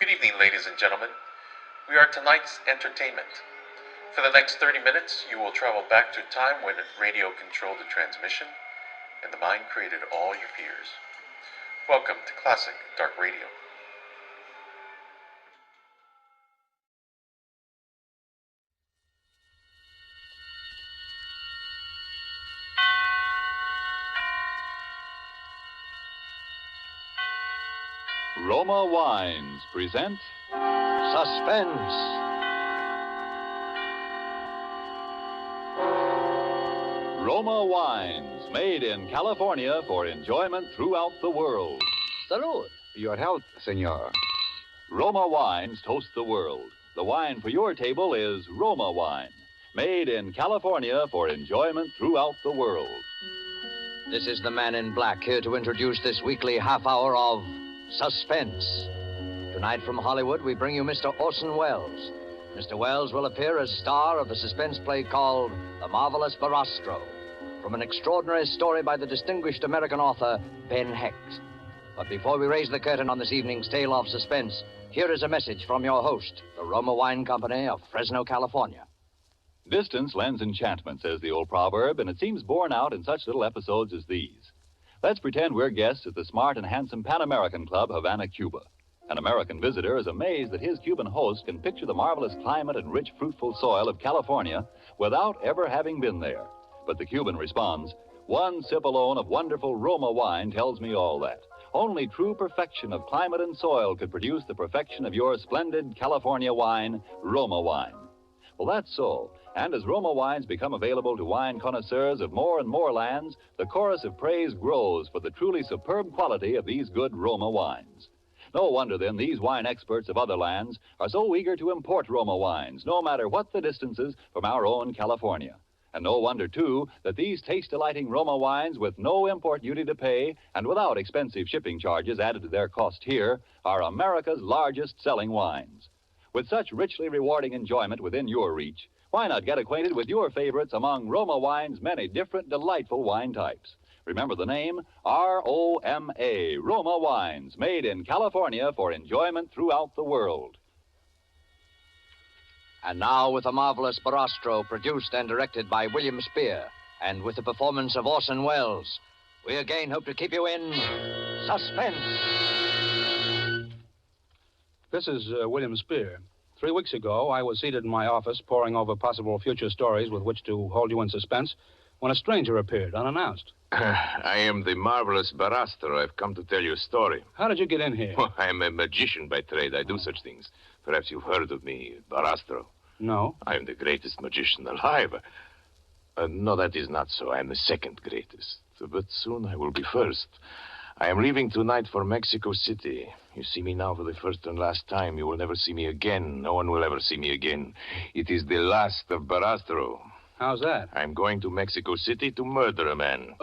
Good evening, ladies and gentlemen. We are tonight's entertainment. For the next 30 minutes, you will travel back to a time when radio controlled the transmission and the mind created all your fears. Welcome to Classic Dark Radio. Roma Wines present Suspense. Roma Wines, made in California for enjoyment throughout the world. Salud. Your health, senor. Roma Wines toast the world. The wine for your table is Roma Wine, made in California for enjoyment throughout the world. This is the man in black here to introduce this weekly half hour of Suspense. Tonight from Hollywood, we bring you Mr. Orson Welles. Mr. Welles will appear as star of the suspense play called The Marvelous Barastro, from an extraordinary story by the distinguished American author, Ben Hecht. But before we raise the curtain on this evening's tale of suspense, here is a message from your host, the Roma Wine Company of Fresno, California. Distance lends enchantment, says the old proverb, and it seems borne out in such little episodes as these. Let's pretend we're guests at the smart and handsome Pan American Club, Havana, Cuba. An American visitor is amazed that his Cuban host can picture the marvelous climate and rich, fruitful soil of California without ever having been there. But the Cuban responds, "One sip alone of wonderful Roma wine tells me all that. Only true perfection of climate and soil could produce the perfection of your splendid California wine, Roma wine." Well, that's so. And as Roma wines become available to wine connoisseurs of more and more lands, the chorus of praise grows for the truly superb quality of these good Roma wines. No wonder, then, these wine experts of other lands are so eager to import Roma wines, no matter what the distances from our own California. And no wonder, too, that these taste-delighting Roma wines, with no import duty to pay and without expensive shipping charges added to their cost here, are America's largest-selling wines. With such richly rewarding enjoyment within your reach, why not get acquainted with your favorites among Roma Wine's many different delightful wine types? Remember the name, R-O-M-A, Roma Wines, made in California for enjoyment throughout the world. And now with the marvelous Barastro, produced and directed by William Spear, and with the performance of Orson Welles, we again hope to keep you in suspense. This is William Spear. 3 weeks ago, I was seated in my office poring over possible future stories with which to hold you in suspense when a stranger appeared, unannounced. I am the marvelous Barastro. I've come to tell you a story. How did you get in here? I am a magician by trade. I do such things. Perhaps you've heard of me, Barastro. No. I am the greatest magician alive. No, that is not so. I am the second greatest. But soon I will be first. I am leaving tonight for Mexico City. You see me now for the first and last time. You will never see me again. No one will ever see me again. It is the last of Barastro. How's that? I'm going to Mexico City to murder a man.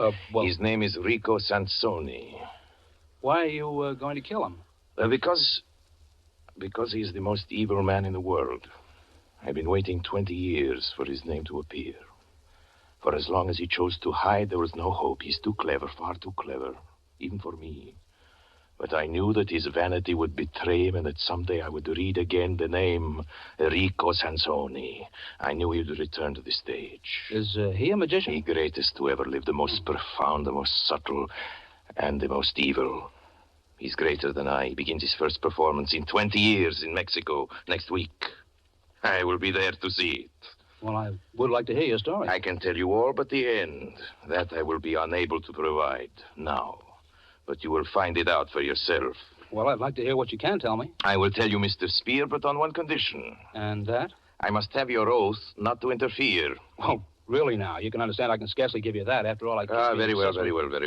His name is Rico Sansoni. Why are you going to kill him? Because he is the most evil man in the world. I've been waiting 20 years for his name to appear. For as long as he chose to hide, there was no hope. He's too clever, far too clever, even for me. But I knew that his vanity would betray him and that someday I would read again the name Rico Sansoni. I knew he would return to the stage. Is he a magician? The greatest who ever lived, the most profound, the most subtle, and the most evil. He's greater than I. He begins his first performance in 20 years in Mexico next week. I will be there to see it. Well, I would like to hear your story. I can tell you all but the end. That I will be unable to provide now. But you will find it out for yourself. Well, I'd like to hear what you can tell me. I will tell you, Mr. Spear, but on one condition. And that? I must have your oath not to interfere. Oh, really now? You can understand I can scarcely give you that. After all, I can't... Very well.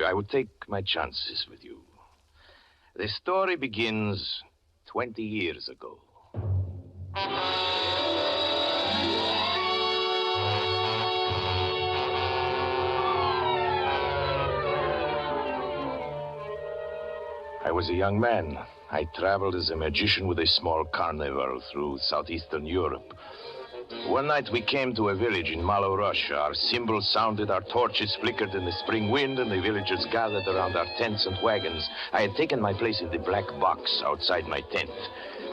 I will take my chances with you. The story begins 20 years ago. I was a young man. I traveled as a magician with a small carnival through southeastern Europe. One night we came to a village in Malo, Russia. Our cymbals sounded, our torches flickered in the spring wind, and the villagers gathered around our tents and wagons. I had taken my place in the black box outside my tent.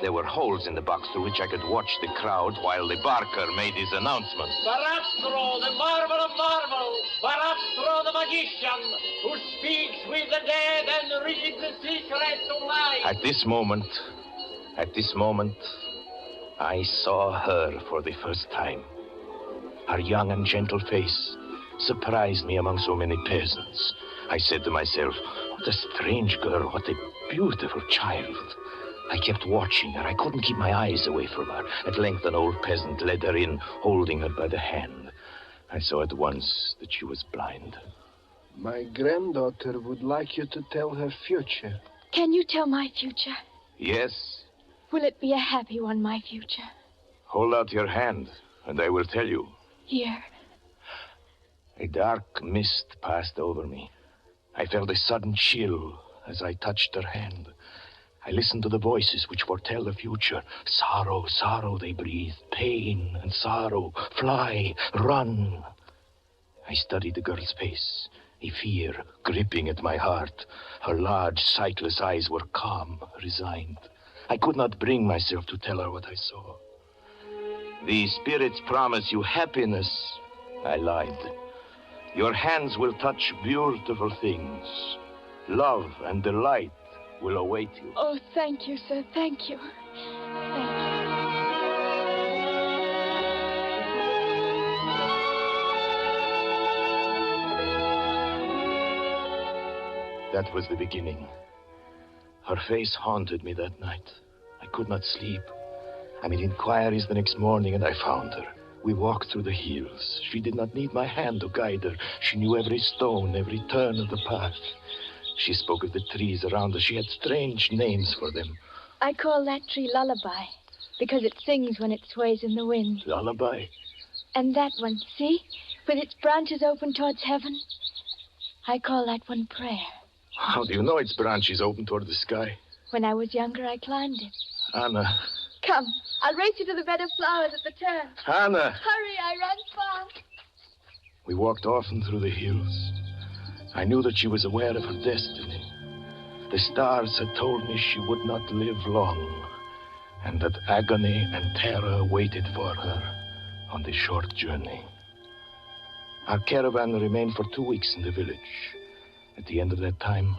There were holes in the box through which I could watch the crowd while the barker made his announcement. Barastro, the marvel of marvels. Barastro, the magician, who speaks with the dead and reads the secrets of life. At this moment, I saw her for the first time. Her young and gentle face surprised me among so many peasants. I said to myself, what a strange girl, what a beautiful child. I kept watching her. I couldn't keep my eyes away from her. At length, an old peasant led her in, holding her by the hand. I saw at once that she was blind. My granddaughter would like you to tell her future. Can you tell my future? Yes. Will it be a happy one, my future? Hold out your hand, and I will tell you. Here. A dark mist passed over me. I felt a sudden chill as I touched her hand. I listened to the voices which foretell the future. Sorrow, sorrow, they breathed. Pain and sorrow. Fly, run. I studied the girl's face, a fear gripping at my heart. Her large, sightless eyes were calm, resigned. I could not bring myself to tell her what I saw. The spirits promise you happiness. I lied. Your hands will touch beautiful things. Love and delight will await you. Oh, thank you, sir. Thank you. Thank you. That was the beginning. Her face haunted me that night. I could not sleep. I made inquiries the next morning, and I found her. We walked through the hills. She did not need my hand to guide her. She knew every stone, every turn of the path. She spoke of the trees around us. She had strange names for them. I call that tree Lullaby, because it sings when it sways in the wind. Lullaby? And that one, see? With its branches open towards heaven. I call that one Prayer. How do you know its branches open toward the sky? When I was younger, I climbed it. Anna. Come, I'll race you to the bed of flowers at the turn. Anna! Hurry, I run fast. We walked often through the hills. I knew that she was aware of her destiny. The stars had told me she would not live long, and that agony and terror waited for her on the short journey. Our caravan remained for 2 weeks in the village. At the end of that time,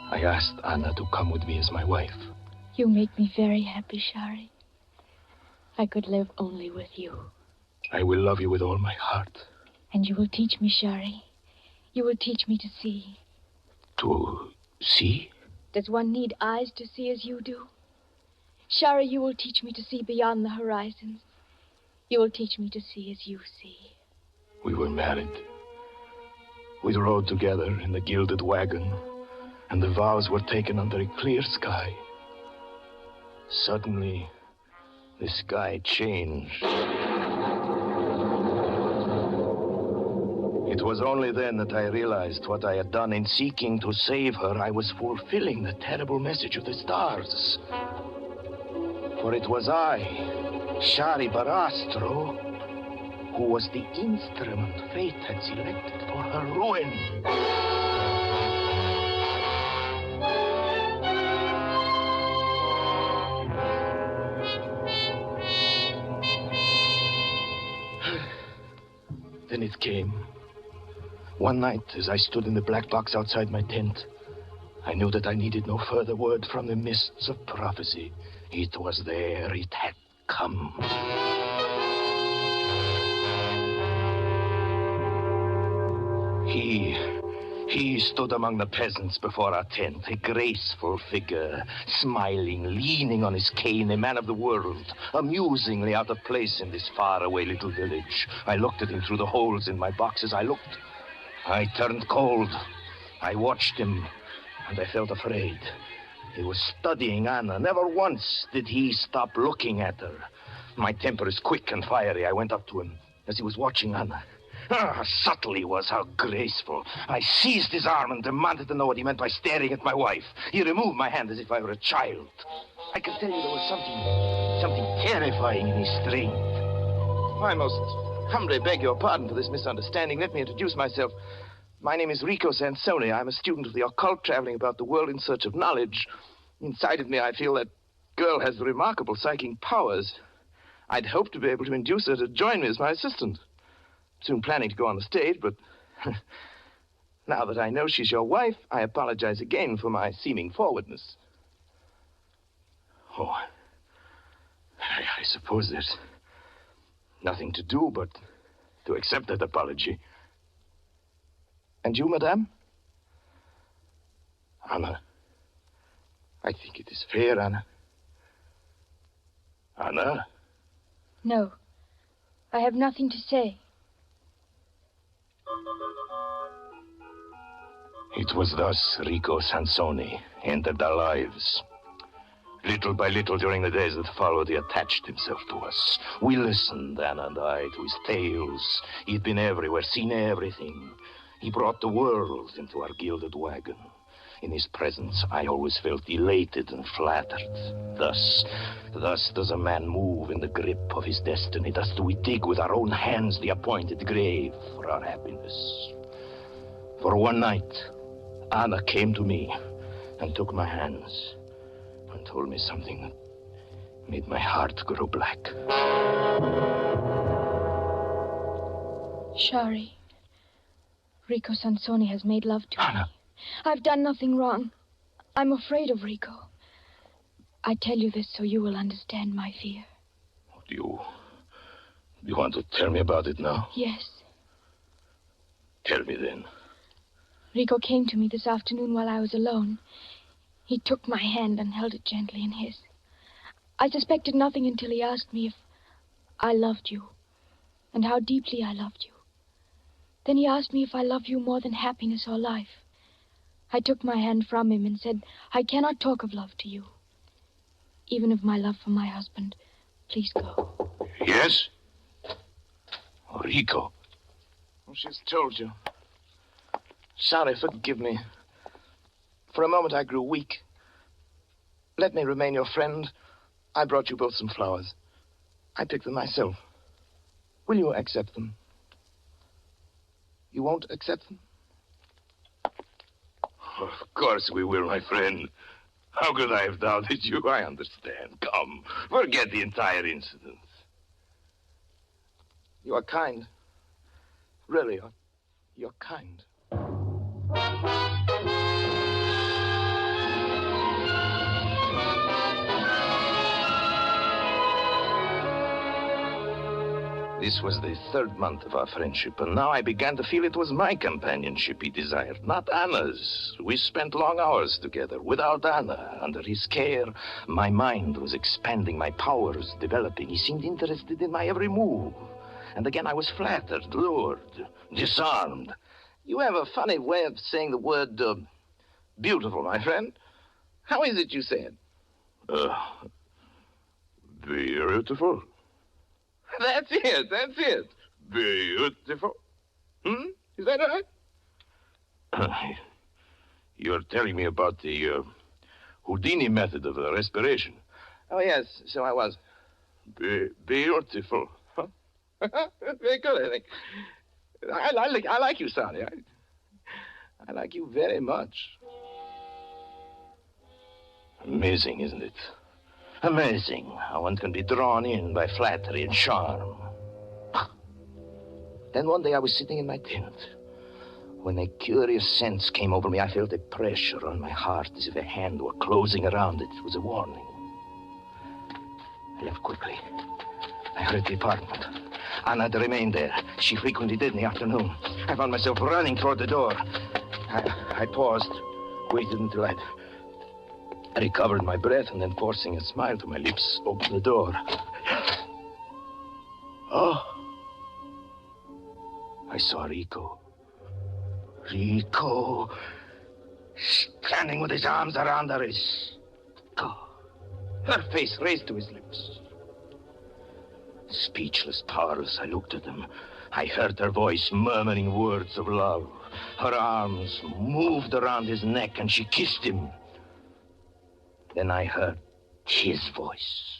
I asked Anna to come with me as my wife. You make me very happy, Shari. I could live only with you. I will love you with all my heart. And you will teach me, Shari. You will teach me to see. To see? Does one need eyes to see as you do? Shari, you will teach me to see beyond the horizons. You will teach me to see as you see. We were married. We rode together in the gilded wagon, and the vows were taken under a clear sky. Suddenly, the sky changed. It was only then that I realized what I had done in seeking to save her. I was fulfilling the terrible message of the stars. For it was I, Shari Barastro, who was the instrument fate had selected for her ruin. Then it came. One night, as I stood in the black box outside my tent, I knew that I needed no further word from the mists of prophecy. It was there. It had come. He stood among the peasants before our tent, a graceful figure, smiling, leaning on his cane, a man of the world, amusingly out of place in this faraway little village. I looked at him through the holes in my boxes. I turned cold. I watched him, and I felt afraid. He was studying Anna. Never once did he stop looking at her. My temper is quick and fiery. I went up to him as he was watching Anna. How subtle he was, how graceful. I seized his arm and demanded to know what he meant by staring at my wife. He removed my hand as if I were a child. I can tell you there was something terrifying in his strength. I most humbly beg your pardon for this misunderstanding. Let me introduce myself. My name is Rico Sansoni. I'm a student of the occult, traveling about the world in search of knowledge. Inside of me, I feel that girl has remarkable psychic powers. I'd hoped to be able to induce her to join me as my assistant. Soon planning to go on the stage, but now that I know she's your wife, I apologize again for my seeming forwardness. Oh, I suppose there's nothing to do but to accept that apology. And you, madame? Anna, I think it is fair, Anna. Anna? No, I have nothing to say. It was thus Rico Sansoni entered our lives. Little by little during the days that followed, he attached himself to us. We listened, Anna and I, to his tales. He'd been everywhere, seen everything. He brought the world into our gilded wagon. In his presence, I always felt elated and flattered. Thus does a man move in the grip of his destiny. Thus do we dig with our own hands the appointed grave for our happiness. For one night, Anna came to me and took my hands and told me something that made my heart grow black. Shari, Rico Sansoni has made love to Anna. me. I've done nothing wrong. I'm afraid of Rico. I tell you this so you will understand my fear. Do you want to tell me about it now? Yes. Tell me then. Rico came to me this afternoon while I was alone. He took my hand and held it gently in his. I suspected nothing until he asked me if I loved you and how deeply I loved you. Then he asked me if I love you more than happiness or life. I took my hand from him and said, I cannot talk of love to you. Even of my love for my husband, please go. Yes? Oh, Rico. Oh, she's told you. Sorry, forgive me. For a moment I grew weak. Let me remain your friend. I brought you both some flowers. I picked them myself. Will you accept them? You won't accept them? Of course we will, my friend. How could I have doubted you? I understand. Come, forget the entire incident. You are kind. Really, you're kind. This was the third month of our friendship, and now I began to feel it was my companionship he desired, not Anna's. We spent long hours together. Without Anna, under his care, my mind was expanding, my powers developing. He seemed interested in my every move. And again I was flattered, lured, disarmed. You have a funny way of saying the word, beautiful, my friend. How is it you say it? Beautiful. That's it. Beautiful. Is that right? You're telling me about the Houdini method of respiration. Oh, yes, so I was. Beautiful. Huh? Very good, I think. I like you, Sonny. I like you very much. Amazing, isn't it? Amazing how one can be drawn in by flattery and charm. Then one day I was sitting in my tent. When a curious sense came over me, I felt a pressure on my heart as if a hand were closing around it. It was a warning. I left quickly. I hurried to the apartment. Anna had remained there. She frequently did in the afternoon. I found myself running toward the door. I paused, waited until I'd recovered my breath, and then forcing a smile to my lips, opened the door. Oh. I saw Rico. Rico, standing with his arms around her wrists. Her face raised to his lips. Speechless, powerless, I looked at him. I heard her voice murmuring words of love. Her arms moved around his neck, and she kissed him. Then I heard his voice.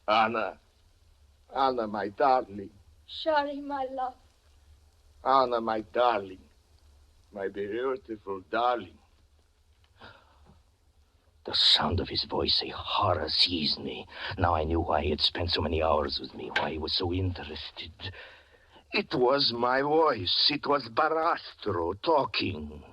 Anna. Anna, my darling. Shari, my love. Anna, my darling. My beautiful darling. The sound of his voice, a horror seized me. Now I knew why he had spent so many hours with me, why he was so interested. It was my voice. It was Barastro talking.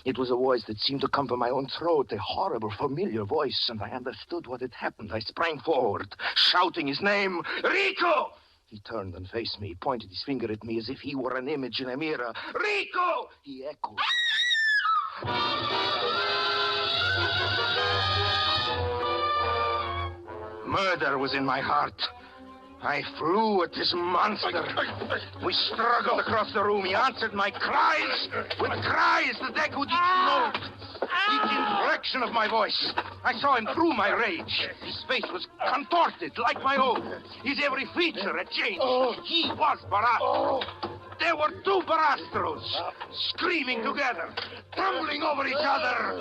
It was a voice that seemed to come from my own throat, a horrible, familiar voice, and I understood what had happened. I sprang forward, shouting his name, Rico! He turned and faced me, pointed his finger at me as if he were an image in a mirror. Rico! He echoed. Murder was in my heart. I flew at this monster. We struggled across the room. He answered my cries with cries that echoed each note, each inflection of my voice. I saw him through my rage. His face was contorted like my own. His every feature had changed. He was Barastro. There were two Barastros, screaming together, tumbling over each other.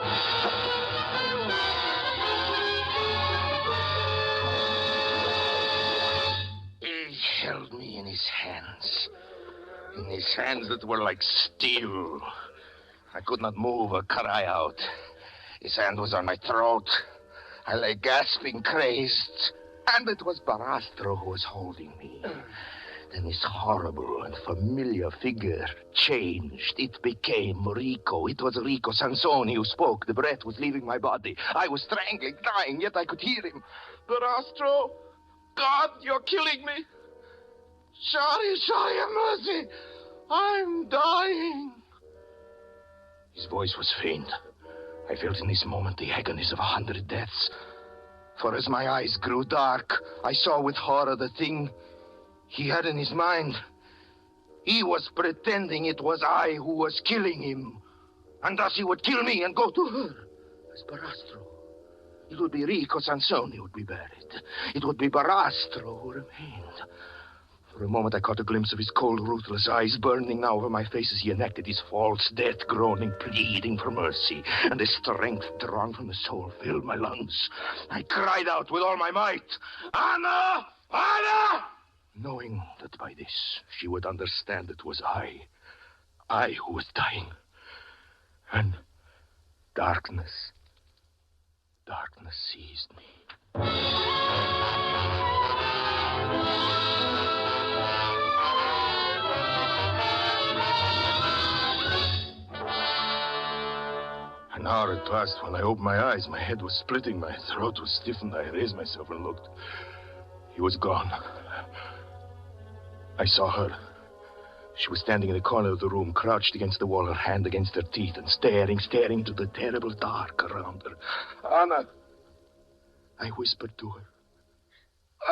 He held me in his hands that were like steel. I could not move or cry out. His hand was on my throat. I lay gasping, crazed. And it was Barastro who was holding me. Then this horrible and familiar figure changed. It became Rico. It was Rico Sansoni who spoke. The breath was leaving my body. I was strangling, dying, yet I could hear him. Barastro, God, you're killing me. Sorry, have mercy. I'm dying. His voice was faint. I felt in this moment the agonies of 100 deaths. For as my eyes grew dark, I saw with horror the thing he had in his mind. He was pretending it was I who was killing him. And thus he would kill me and go to her as Barastro. It would be Rico Sansoni who would be buried. It would be Barastro who remained. For a moment I caught a glimpse of his cold, ruthless eyes burning now over my face as he enacted his false death, groaning, pleading for mercy. And the strength drawn from the soul filled my lungs. I cried out with all my might, Anna! Anna! Knowing that by this she would understand it was I who was dying. And darkness seized me. An hour had passed when I opened my eyes. My head was splitting, my throat was stiffened. I raised myself and looked. He was gone. I saw her. She was standing in the corner of the room, crouched against the wall, her hand against her teeth, and staring into the terrible dark around her. Anna! I whispered to her.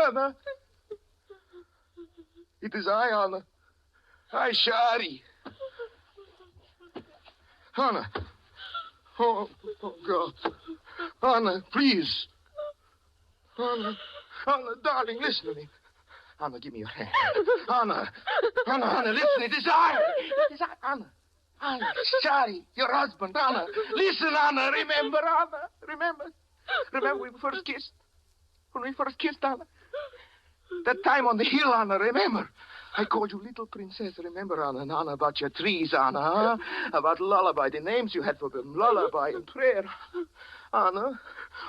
Anna! It is I, Anna. I, Shari. Anna! Oh, God. Anna, please. Anna, darling, listen to me. Anna, give me your hand. Anna, listen, it is I. It is I, Anna, Shari, your husband, Anna. Listen, Anna, remember, Remember when we first kissed? Anna? That time on the hill, Anna, remember? I called you little princess, remember, Anna? And Anna, about your trees, Anna, huh? About Lullaby, the names you had for them, Lullaby and Prayer. Anna,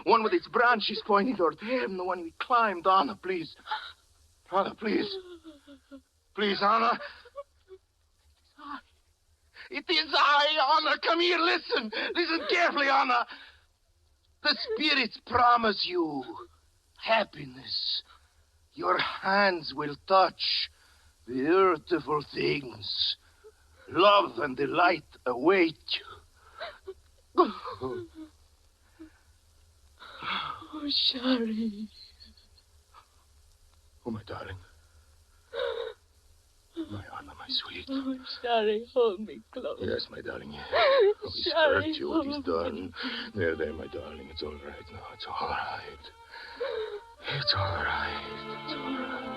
one with its branches pointing toward heaven, the one we climbed. Anna, please. Anna, please. Please, Anna. It is I, Anna. Come here, listen. Listen carefully, Anna. The spirits promise you happiness. Your hands will touch beautiful things. Love and delight await you. Oh, Shari. Oh, my darling. My Anna, my sweet. Oh, Shari, hold me close. Yes, my darling. Oh, He's Shari, hurt you, what he's done. There, my darling. It's all right now. It's all right. It's all right. It's all right.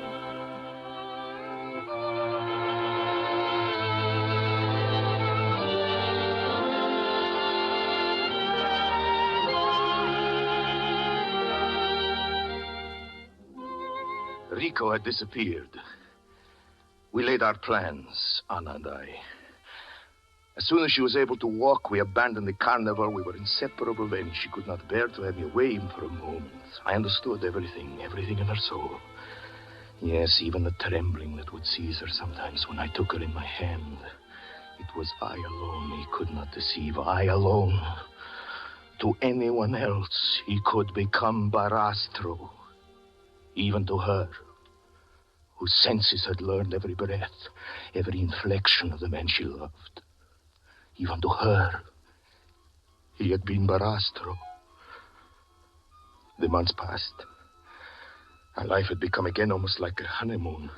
Rico had disappeared. We laid our plans, Anna and I. As soon as she was able to walk, we abandoned the carnival. We were inseparable then. She could not bear to have me away for a moment. I understood everything in her soul. Yes, even the trembling that would seize her sometimes when I took her in my hand. It was I alone he could not deceive. I alone. To anyone else, he could become Barastro. Even to her, whose senses had learned every breath, every inflection of the man she loved. Even to her, he had been Barastro. The months passed. Our life had become again almost like a honeymoon.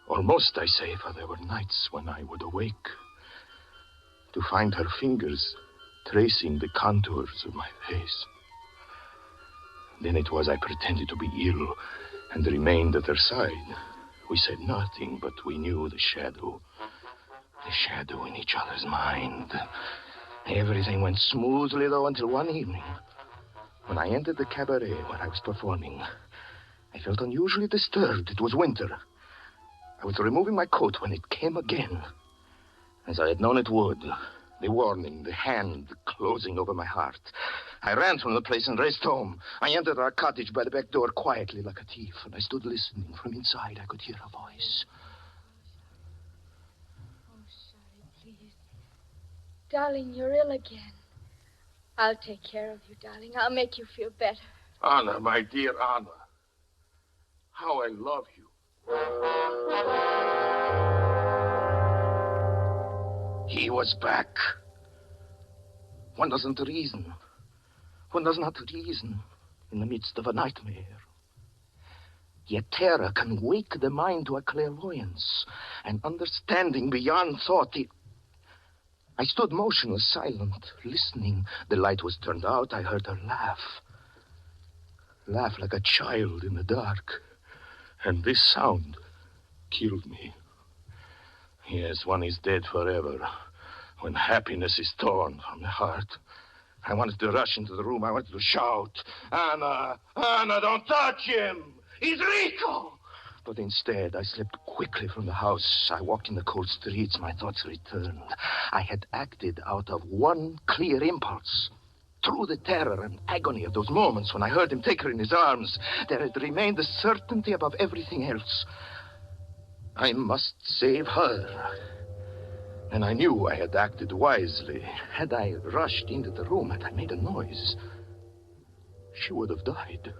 Almost, I say, for there were nights when I would awake to find her fingers tracing the contours of my face. Then it was I pretended to be ill and remained at her side. We said nothing, but we knew the shadow in each other's mind. Everything went smoothly, though, until one evening, when I entered the cabaret where I was performing. I felt unusually disturbed. It was winter. I was removing my coat when it came again, as I had known it would. The warning, the hand closing over my heart. I ran from the place and raced home. I entered our cottage by the back door quietly like a thief, and I stood listening. From inside, I could hear a voice. Please. Darling, you're ill again. I'll take care of you, darling. I'll make you feel better. Anna, my dear Anna. How I love you. He was back. One doesn't reason. One does not reason in the midst of a nightmare. Yet terror can wake the mind to a clairvoyance, an understanding beyond thought. I stood motionless, silent, listening. The light was turned out. I heard her laugh. Laugh like a child in the dark. And this sound killed me. Yes, one is dead forever when happiness is torn from the heart. I wanted to rush into the room. I wanted to shout, Anna, Anna, don't touch him. He's Rico. But instead, I slipped quickly from the house. I walked in the cold streets. My thoughts returned. I had acted out of one clear impulse. Through the terror and agony of those moments when I heard him take her in his arms, there had remained the certainty above everything else. I must save her. And I knew I had acted wisely. Had I rushed into the room, had I made a noise, she would have died.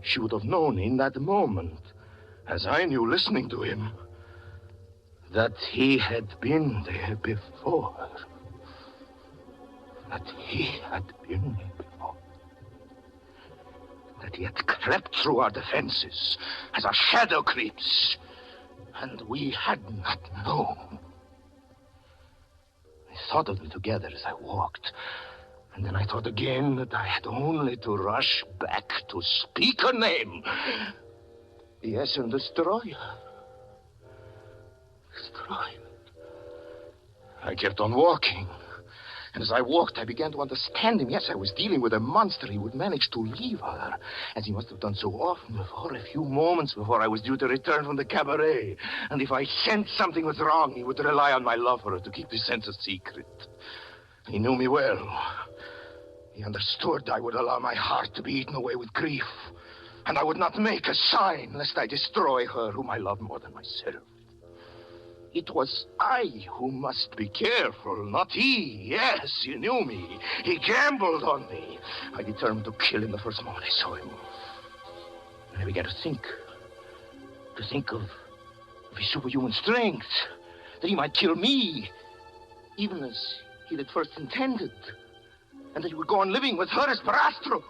She would have known in that moment, as I knew listening to him, that he had been there before. That he had been there before. That he had crept through our defenses as a shadow creeps, and we had not known. I thought of them together as I walked, and then I thought again that I had only to rush back to speak her name. Yes, and destroy her. Destroy her. I kept on walking. And as I walked, I began to understand him. Yes, I was dealing with a monster. He would manage to leave her, as he must have done so often before, a few moments before I was due to return from the cabaret. And if I sensed something was wrong, he would rely on my love for her to keep his sense a secret. He knew me well. He understood I would allow my heart to be eaten away with grief. And I would not make a sign lest I destroy her whom I love more than myself. It was I who must be careful, not he. Yes, he knew me. He gambled on me. I determined to kill him the first moment I saw him. And I began to think of his superhuman strength, that he might kill me, even as he had first intended, and that he would go on living with her as Barastro.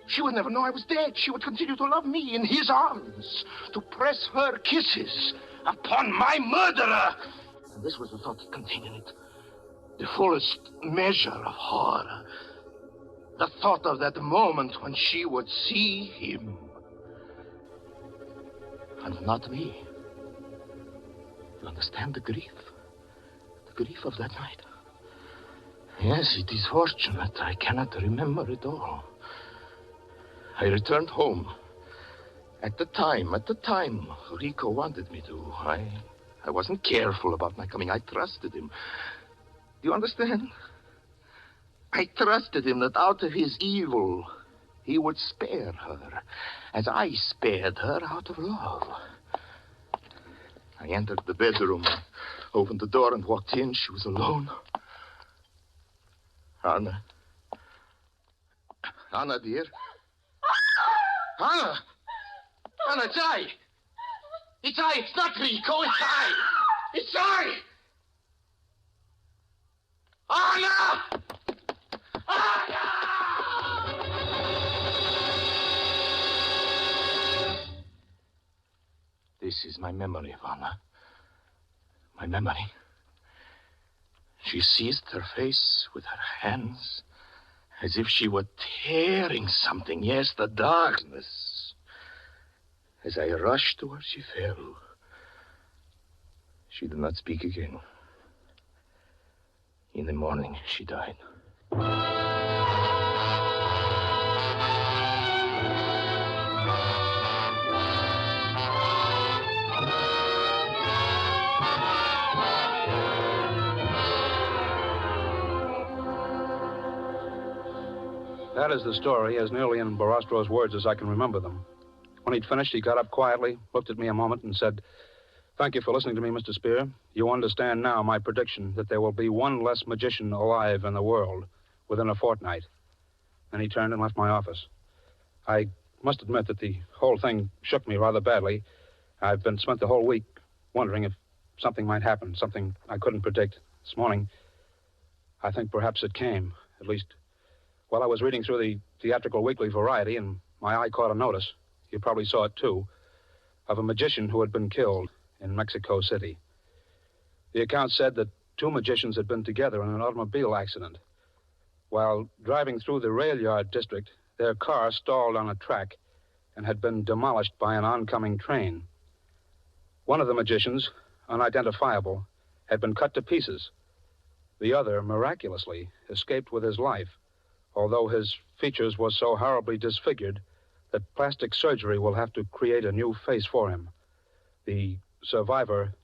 She would never know I was dead. She would continue to love me in his arms, to press her kisses upon my murderer. And this was the thought that continued, the fullest measure of horror. The thought of that moment when she would see him, and not me. You understand the grief of that night? Yes, it is fortunate I cannot remember it all. I returned home. At the time, Rico wanted me to. I I wasn't careful about my coming. I trusted him. Do you understand? I trusted him that out of his evil, he would spare her, as I spared her out of love. I entered the bedroom, opened the door, and walked in. She was alone. Anna. Anna, dear. Anna! Anna, it's I! It's I! It's not Rico! It's I! It's I! Anna! Anna! This is my memory of Anna. My memory. She seized her face with her hands as if she were tearing something. Yes, the darkness. As I rushed to her, she fell. She did not speak again. In the morning, she died. That is the story, as nearly in Barastro's words as I can remember them. When he'd finished, he got up quietly, looked at me a moment, and said, "Thank you for listening to me, Mr. Spear. You understand now my prediction that there will be one less magician alive in the world within a fortnight." Then he turned and left my office. I must admit that the whole thing shook me rather badly. I've spent the whole week wondering if something might happen, something I couldn't predict. This morning, I think perhaps it came, at least while I was reading through the theatrical weekly Variety, and my eye caught a notice, you probably saw it too, of a magician who had been killed in Mexico City. The account said that two magicians had been together in an automobile accident. While driving through the rail yard district, their car stalled on a track and had been demolished by an oncoming train. One of the magicians, unidentifiable, had been cut to pieces. The other, miraculously, escaped with his life, although his features were so horribly disfigured that plastic surgery will have to create a new face for him. The survivor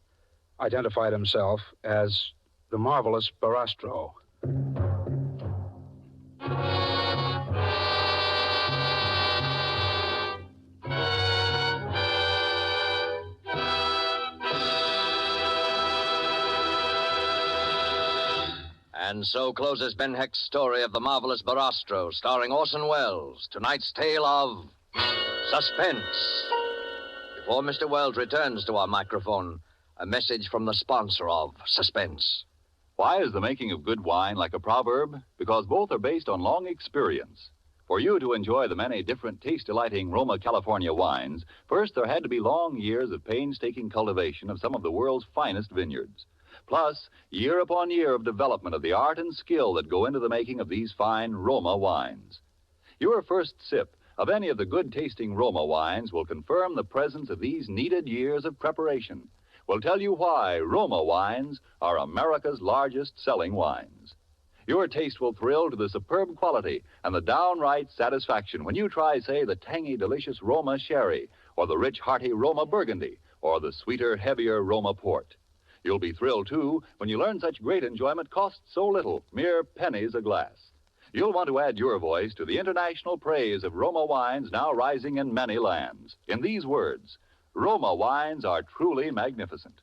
identified himself as the marvelous Barastro. And so closes Ben Hecht's story of the marvelous Barastro, starring Orson Welles. Tonight's tale of Suspense. Before Mr. Welles returns to our microphone, a message from the sponsor of Suspense. Why is the making of good wine like a proverb? Because both are based on long experience. For you to enjoy the many different taste-delighting Roma California wines, first there had to be long years of painstaking cultivation of some of the world's finest vineyards. Plus, year upon year of development of the art and skill that go into the making of these fine Roma wines. Your first sip of any of the good-tasting Roma wines will confirm the presence of these needed years of preparation. Will tell you why Roma wines are America's largest-selling wines. Your taste will thrill to the superb quality and the downright satisfaction when you try, say, the tangy, delicious Roma Sherry, or the rich, hearty Roma Burgundy, or the sweeter, heavier Roma Port. You'll be thrilled, too, when you learn such great enjoyment costs so little, mere pennies a glass. You'll want to add your voice to the international praise of Roma wines now rising in many lands. In these words, Roma wines are truly magnificent.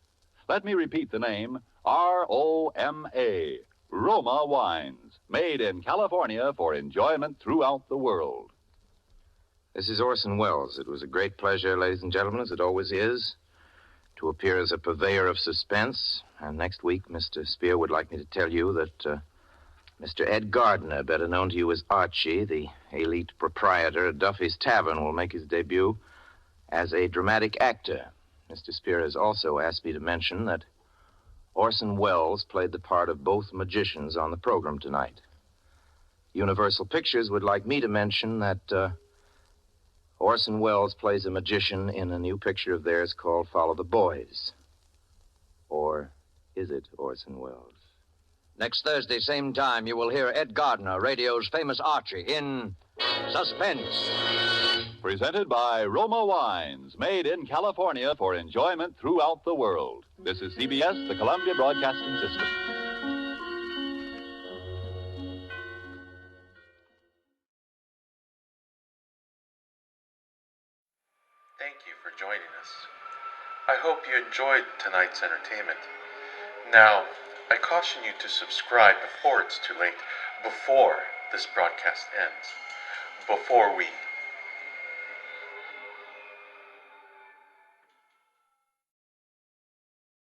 Let me repeat the name, R-O-M-A, Roma wines, made in California for enjoyment throughout the world. This is Orson Welles. It was a great pleasure, ladies and gentlemen, as it always is, to appear as a purveyor of suspense. And next week, Mr. Spear would like me to tell you that Mr. Ed Gardner, better known to you as Archie, the elite proprietor at Duffy's Tavern, will make his debut as a dramatic actor. Mr. Spear has also asked me to mention that Orson Welles played the part of both magicians on the program tonight. Universal Pictures would like me to mention that Orson Welles plays a magician in a new picture of theirs called Follow the Boys. Or is it Orson Welles? Next Thursday, same time, you will hear Ed Gardner, radio's famous Archie, in Suspense. Presented by Roma Wines, made in California for enjoyment throughout the world. This is CBS, the Columbia Broadcasting System. Thank you for joining us. I hope you enjoyed tonight's entertainment. Now, I caution you to subscribe before it's too late, before this broadcast ends, before we